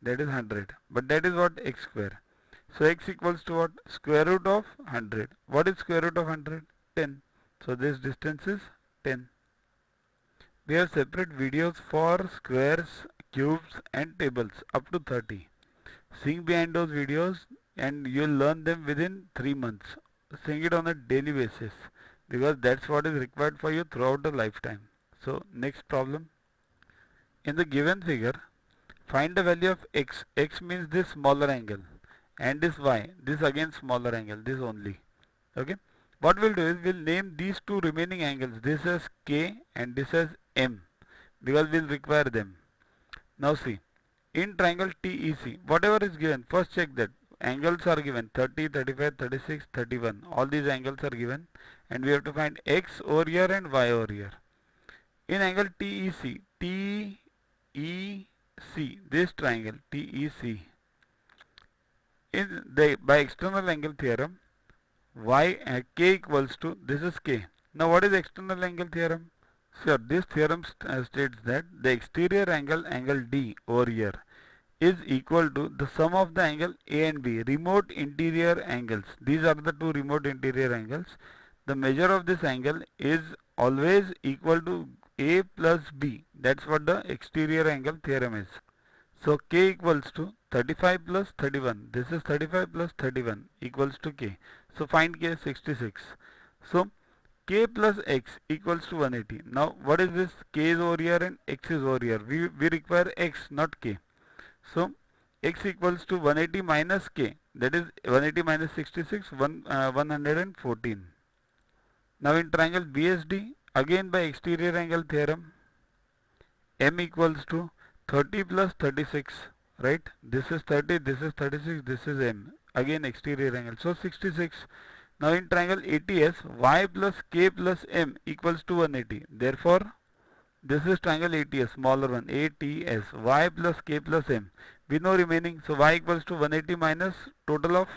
that is 100, but that is what? X square. So x equals to what? Square root of 100. What is square root of 100? 10. So this distance is 10. We have separate videos for squares, cubes and tables up to 30. Seeing behind those videos and you'll learn them within 3 months. Seeing it on a daily basis, because that's what is required for you throughout the lifetime. So next problem. In the given figure, find the value of x. X means this smaller angle, and this y, this again smaller angle, this only. Okay. What we'll do is we'll name these two remaining angles, this as K and this as M, because we'll require them. Now see, in triangle TEC, whatever is given, first check that angles are given 30, 35, 36, 31. All these angles are given, and we have to find x over here and y over here. In angle TEC, this triangle TEC, by external angle theorem, K equals to, this is K. Now what is external angle theorem? Sure, this theorem states that the exterior angle, angle D over here, is equal to the sum of the angle A and B, remote interior angles. These are the two remote interior angles. The measure of this angle is always equal to A plus B. That's what the exterior angle theorem is. So K equals to 35 plus 31. This is 35 plus 31 equals to K. So find K, 66. So K plus X equals to 180. Now what is this? K is over here and X is over here. We require X, not K. So X equals to 180 minus K. That is 180 minus 66, 114. Now in triangle BSD, again by exterior angle theorem, M equals to 30 plus 36, right? This is 30, this is 36, this is M. Again exterior angle. So 66. Now in triangle ATS, Y plus K plus M equals to 180. Therefore, this is triangle ATS, smaller one, ATS, Y plus K plus M. We know remaining, so Y equals to 180 minus total of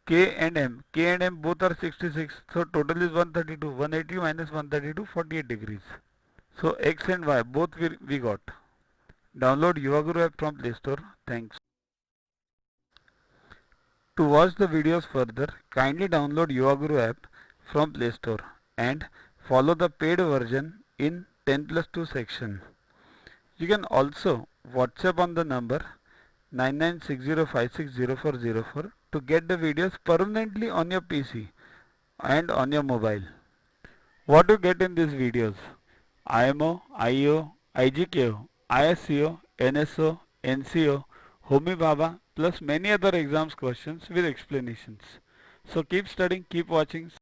K and M. K and M both are 66, so total is 132. 180 minus 132, 48 degrees. So X and Y both we got. Download Yuvaguru app from Play Store. Thanks. To watch the videos further, kindly download Yuvaguru app from Play Store and follow the paid version in 10+2 section. You can also WhatsApp on the number 9960560404 to get the videos permanently on your PC and on your mobile. What you get in these videos? IMO, IO, IGKO, ISCO, NSO, NCO, Homi Bhabha plus many other exams questions with explanations. So keep studying, keep watching.